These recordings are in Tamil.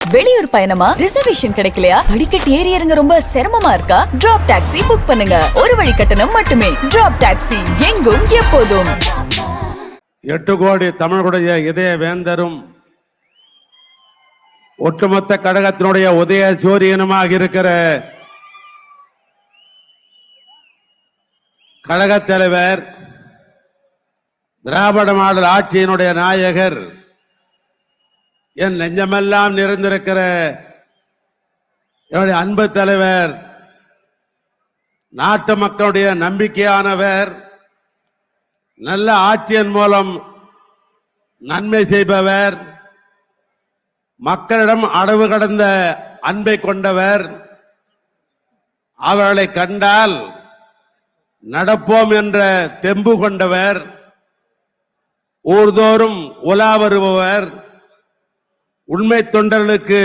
வெளியூர் பயணமா? ரிசர்வேஷன் கிடைக்கலையா? படிக்கட்டு ஏறி இறங்க ரொம்ப சிரமமா இருக்கா? டிராப் டாக்ஸி புக் பண்ணுங்க. ஒரு வழி கட்டணம் மட்டுமே. டிராப் டாக்ஸி, எங்கும் எப்போதும். 8 கோடி தமிழர்களுடைய இதய வேந்தரும் ஒட்டுமொத்த கழகத்தினுடைய உதய சூரியனுமாக இருக்கிற கழக தலைவர், திராவிட மாடல் ஆட்சியினுடைய நாயகர், என் நெஞ்சமெல்லாம் நிறைந்திருக்கிற என்னுடைய அன்பு தலைவர், நாட்டு மக்களுடைய நம்பிக்கையானவர், நல்ல ஆட்சியின் மூலம் நன்மை செய்பவர், மக்களிடம் அளவு கடந்த அன்பை கொண்டவர், அவர்களை கண்டால் நடப்போம் என்ற தெம்பு கொண்டவர், ஊர்தோறும் உலா வருபவர், உண்மை தொண்டர்களுக்கு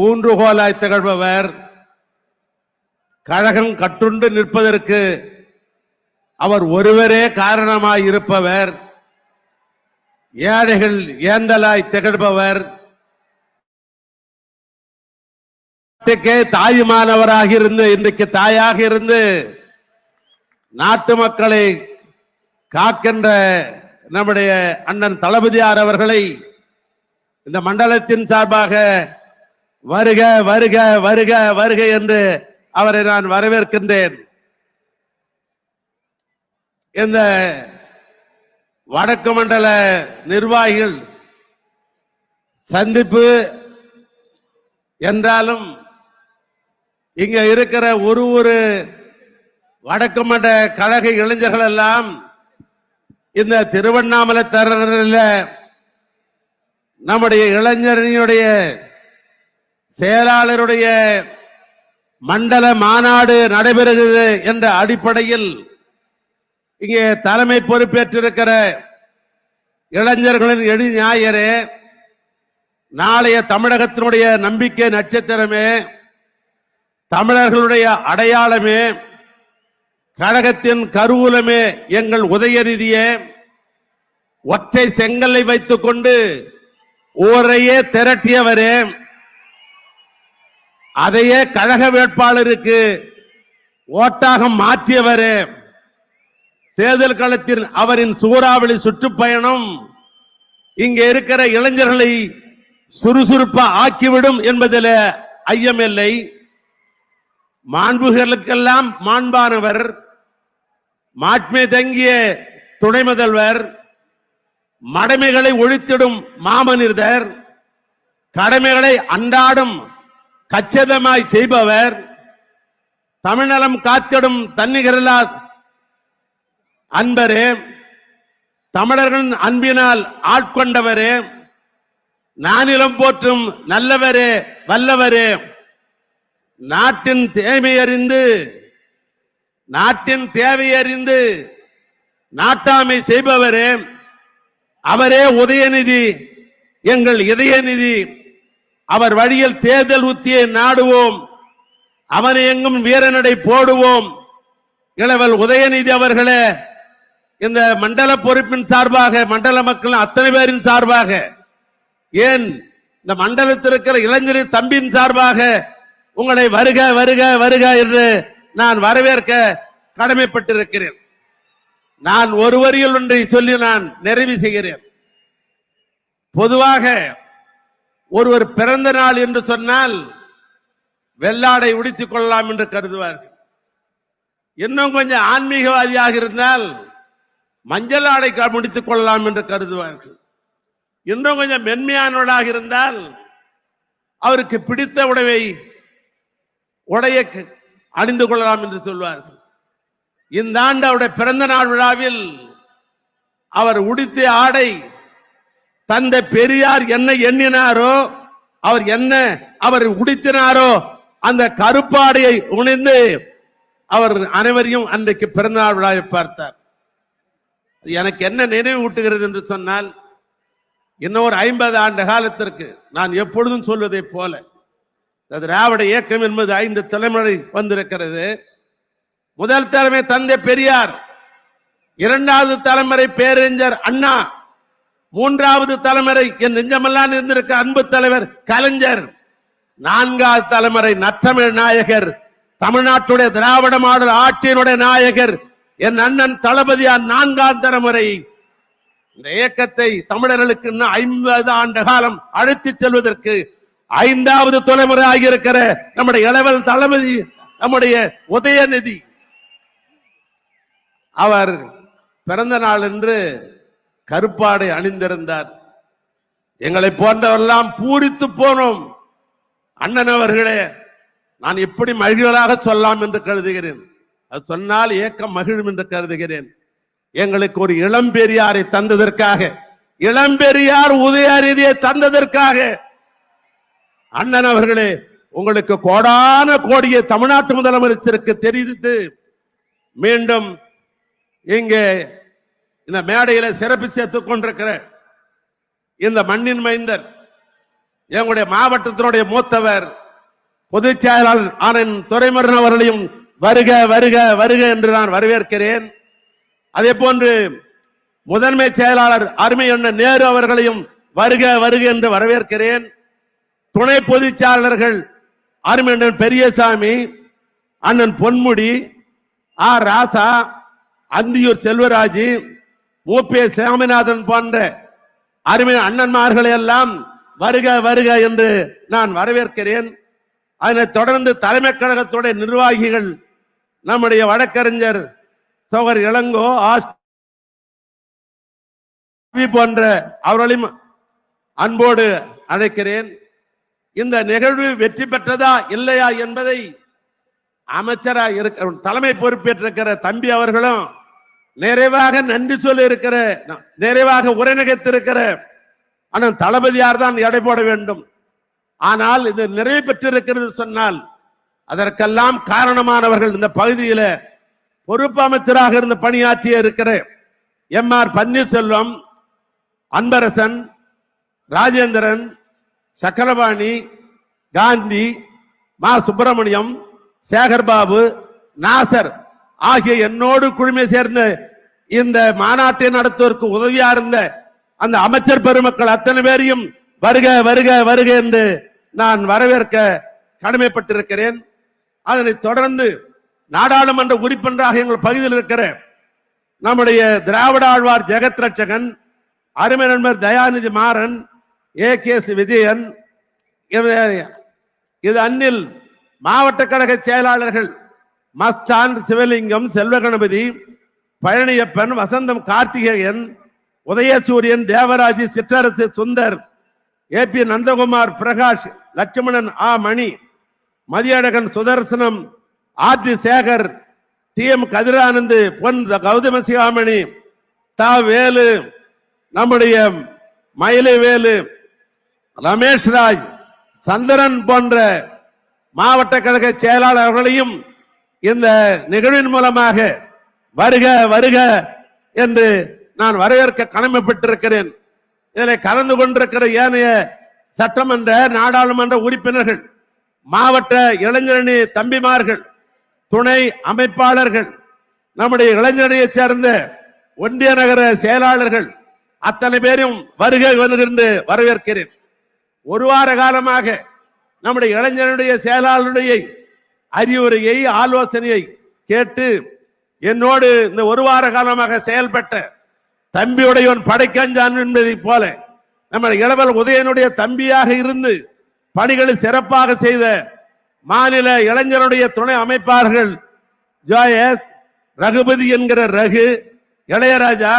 ஊன்றுகோலாய் திகழ்பவர், கழகம் கட்டுண்டு நிற்பதற்கு அவர் ஒருவரே காரணமாய் இருப்பவர், ஏழைகள் ஏந்தலாய் திகழ்பவர், தாயுமானவராக இருந்து இன்றைக்கு தாயாக இருந்து நாட்டு மக்களை காக்கின்ற நம்முடைய அண்ணன் தளபதியார் அவர்களை இந்த மண்டலத்தின் சார்பாக வருக வருக வருக வருக என்று அவரை நான் வரவேற்கின்றேன். இந்த வடக்கு மண்டல நிர்வாகிகள் சந்திப்பு என்றாலும் இங்க இருக்கிற ஒரு வடக்கு மண்டல கழக இளைஞர்கள் எல்லாம் இந்த திருவண்ணாமலை தரத்தில் நம்முடைய இளைஞரணியுடைய செயலாளருடைய மண்டல மாநாடு நடைபெறுகிறது என்ற அடிப்படையில் இங்கே தலைமை பொறுப்பேற்றிருக்கிற இளைஞர்களின் எடி ஞாயிறே, நாளைய தமிழகத்தினுடைய நம்பிக்கை நட்சத்திரமே, தமிழர்களுடைய அடையாளமே, கழகத்தின் கருவூலமே, எங்கள் உதயநிதியே, ஒற்றை செங்கலை வைத்துக் கொண்டு ஊரையே திரட்டியவரே, அதையே கழக வேட்பாளருக்கு ஓட்டாக மாற்றியவரே, தேர்தல் களத்தில் அவரின் சூறாவளி சுற்றுப்பயணம் இங்கே இருக்கிற இளைஞர்களை சுறுசுறுப்பா ஆக்கிவிடும் என்பதில் ஐயமில்லை. மாண்புகளுக்கெல்லாம் மாண்பானவர், மாட்மை தங்கிய துணை முதல்வர், மடமைகளை ஒழித்திடும் மாமனிதர், கடமைகளை அன்றாடும் கச்சிதமாய் செய்பவர், தமிழ்நலம் காத்திடும் தன்னிகரலா அன்பரே, தமிழர்களின் அன்பினால் ஆட்கொண்டவரே, நானிலம் போற்றும் நல்லவரே வல்லவரே, நாட்டின் தேவையறிந்து நாட்டாமை செய்பவரே, அவரே உதயநிதி, எங்கள் இதயநிதி. அவர் வழியில் தேர்தல் உத்தியை நாடுவோம், அவனை எங்கும் வீரநடை போடுவோம். இளவல் உதயநிதி அவர்களே, இந்த மண்டல பொறுப்பின் சார்பாக, மண்டல மக்கள் அத்தனை பேரின் சார்பாக, ஏன் இந்த மண்டலத்தில் இருக்கிற இளைஞரின் தம்பியின் சார்பாக உங்களை வருக வருக வருக என்று நான் வரவேற்க கடமைப்பட்டிருக்கிறேன். நான் ஒரு வரியில் ஒன்றை சொல்லி நான் நிறைவு செய்கிறேன். பொதுவாக ஒருவர் பிறந்த நாள் என்று சொன்னால் வெள்ளாடை உடுத்திக் கொள்ளலாம் என்று கருதுவார்கள். இன்னும் கொஞ்சம் ஆன்மீகவாதியாக இருந்தால் மஞ்சள் ஆடை முடித்துக் கொள்ளலாம் என்று கருதுவார்கள். இன்னும் கொஞ்சம் மென்மையானவர்களாக இருந்தால் அவருக்கு பிடித்த உடையை அணிந்து கொள்ளலாம் என்று சொல்வார்கள். இந்த ஆண்டு அவருடைய பிறந்த நாள் விழாவில் அவர் உடுத்திய ஆடை தந்தை பெரியார் என்ன எண்ணினாரோ, அவர் உடுத்தினாரோ அந்த கருப்பாடையை உணிந்து அவர் அனைவரையும் அன்றைக்கு பிறந்தநாள் விழாவை பார்த்தார். எனக்கு என்ன நினைவு ஊட்டுகிறது என்று சொன்னால், இன்னொரு 50 ஆண்டு காலத்திற்கு நான் எப்பொழுதும் சொல்வதை போல, திராவிட இயக்கம் என்பது 5 தலைமுறை வந்திருக்கிறது. முதல் தலைமை தந்தை பெரியார், இரண்டாவது தலைமுறை பேரறிஞர் அண்ணா, மூன்றாவது தலைமுறை என் நெஞ்சமெல்லாம் இருந்திருக்க அன்பு தலைவர் கலைஞர், நான்காவது தலைமுறை நற்றமிழ் நாயகர், தமிழ்நாட்டுடைய திராவிட மாடல் ஆட்சியினுடைய நாயகர் என் அண்ணன் தளபதியார் நான்காம் தலைமுறை இந்த இயக்கத்தை தமிழர்களுக்கு இன்னும் 50 ஆண்டு காலம் அழைத்துச் செல்வதற்கு 5வது தலைமுறை ஆகியிருக்கிற நம்முடைய இளவல் தளபதி, நம்முடைய உதயநிதி, அவர் பிறந்த நாள் என்று கருப்பாடை அணிந்திருந்தார். எங்களை போன்றவரெல்லாம் பூரித்து போனோம். அண்ணன் அவர்களே, நான் எப்படி மகிழ்வராக சொல்லலாம் என்று கருதுகிறேன். அது சொன்னால் ஏக்கம் மகிழும் என்று கருதுகிறேன். எங்களுக்கு ஒரு இளம்பெரியாரை தந்ததற்காக, இளம்பெரியார் உதயநிதியை தந்ததற்காக அண்ணன் அவர்களே, உங்களுக்கு கோடான கோடியை தமிழ்நாட்டு முதலமைச்சருக்கு தெரிவித்து மீண்டும் இங்கே இந்த மேடையில சிறப்பு சேர்த்துக் கொண்டிருக்கிற இந்த மண்ணின் மைந்தர், எங்களுடைய மாவட்டத்தினுடைய மூத்தவர் பொதுச் செயலாளர் ஆனந்த் துரைமுருகன் அவர்களையும் வருக வருக வருக என்று நான் வரவேற்கிறேன். அதே போன்று முதன்மை செயலாளர் அருமை அண்ணன் நேரு அவர்களையும் வருக வருக என்று வரவேற்கிறேன். துணை பொதுச் செயலாளர்கள் அருமை அண்ணன் பெரியசாமி, அண்ணன் பொன்முடி, ஆர் ராசா, அந்தியூர் செல்வராஜ், மூப்பே சாமிநாதன் போன்ற அருமை அண்ணன்மார்களை எல்லாம் வருக வருக என்று நான் வரவேற்கிறேன். அதனைத் தொடர்ந்து தலைமை கழகத்துடைய நிர்வாகிகள், நம்முடைய வழக்கறிஞர் சோகர் இளங்கோ போன்ற அவர்களையும் அன்போடு அழைக்கிறேன். இந்த நிகழ்வு வெற்றி பெற்றதா இல்லையா என்பதை அமைச்சராக இருக்க தலைமை பொறுப்பேற்றிருக்கிற தம்பி அவர்களும் நிறைவாக நன்றி சொல்லி இருக்கிற, நிறைவாக உரை நிகழ்த்திருக்கிற அண்ணன் தளபதியார் தான் எடை போட வேண்டும். ஆனால் இது நிறைவு பெற்றிருக்கிறது சொன்னால் அதற்கெல்லாம் காரணமானவர்கள் இந்த பகுதியில பொறுப்பு அமைச்சராக இருந்து பணியாற்றிய இருக்கிற எம்.ஆர். பன்னீர்செல்வம், அன்பரசன், ராஜேந்திரன், சக்கரபாணி, காந்தி, மா. சுப்பிரமணியம், சேகர்பாபு, நாசர் ஆகிய என்னோடு குழுமை சேர்ந்து இந்த மாநாட்டை நடத்துவதற்கு உதவியா இருந்த அந்த அமைச்சர் பெருமக்கள் அத்தனை பேரையும் வருக வருக வருக என்று நான் வரவேற்க கடமைப்பட்டிருக்கிறேன். அதனைத் தொடர்ந்து நாடாளுமன்ற உறுப்பினராக எங்கள் பகுதியில் இருக்கிற நம்முடைய திராவிட ஆழ்வார் ஜெகத் ரட்சகன், அருமை நண்பர் தயாநிதி மாறன், ஏ.கே.சி. விஜயன், இது அன்னில் மாவட்ட கழக செயலாளர்கள் மஸ்தான், சிவலிங்கம், செல்வகணபதி, பழனியப்பன், வசந்தம் கார்த்திகேயன், உதயசூரியன், தேவராஜி, சிற்றரசு சுந்தர், ஏ.பி. நந்தகுமார், பிரகாஷ், லட்சுமணன், ஆ. மணி, மதியழகன், சுதர்சனம், ஆர்.டி. சேகர், டி.எம். கதிரானந்து, பொன் கௌதம சிகாமணி, தா. வேலு, நம்முடைய மயிலை வேலு, ரமேஷ் ராஜ், சந்திரன் போன்ற மாவட்ட கழக செயலாளர்களையும் இந்த நிகழ்வின் மூலமாக வருக வருக என்று நான் வரவேற்க கடமைப்பட்டிருக்கிறேன். இதில் கலந்து கொண்டிருக்கிற ஏனைய சட்டமன்ற நாடாளுமன்ற உறுப்பினர்கள், மாவட்ட இளைஞரணி தம்பிமார்கள், துணை அமைப்பாளர்கள், நம்முடைய இளைஞரணியை சேர்ந்த ஒன்றிய நகர செயலாளர்கள் அத்தனை பேரும் வருக என்று வரவேற்கிறேன். ஒரு வார காலமாக நம்முடைய இளைஞருடைய செயலாளருடைய அறிவுரையை, ஆலோசனையை கேட்டு என்னோடு இந்த ஒரு வார காலமாக செயல்பட்ட தம்பியுடையவன் படைக்கஞ்சான் என்பதை போல நம்ம இளவல் உதயனுடைய தம்பியாக இருந்து பணிகளை சிறப்பாக செய்த மாநில இளைஞருடைய துணை அமைப்பாளர்கள் ஜோயஸ், ரகுபதி என்கிற ரகு, இளையராஜா,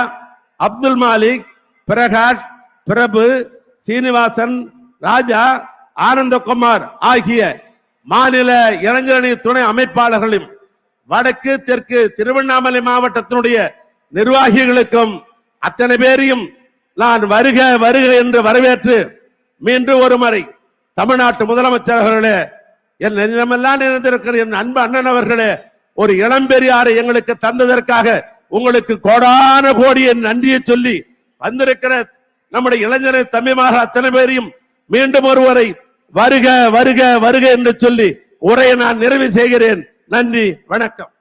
அப்துல் மாலிக், பிரகாஷ், பிரபு, சீனிவாசன், ராஜா, ஆனந்தகுமார் ஆகிய மாநில இளைஞரணி துணை அமைப்பாளர்களும் வடக்கு தெற்கு திருவண்ணாமலை மாவட்டத்தினுடைய நிர்வாகிகளுக்கும் அத்தனை பேரையும் நான் வருக வருக என்று வரவேற்று மீண்டும் ஒரு முறை தமிழ்நாட்டு முதலமைச்சர் அவர்களே, என் நெஞ்சமெல்லாம் நிறைந்திருக்கிற என் அன்பு அண்ணன் அவர்களே, ஒரு இளம்பெரியாரை எங்களுக்கு தந்ததற்காக உங்களுக்கு கோடான கோடி என் நன்றியை சொல்லி வந்திருக்கிற நம்முடைய இளைஞரை தம்பிமாக அத்தனை பேரையும் மீண்டும் ஒருவரை வருக வருக வருக என்று சொல்லி உரையை நான் நிறைவு செய்கிறேன். நன்றி, வணக்கம்.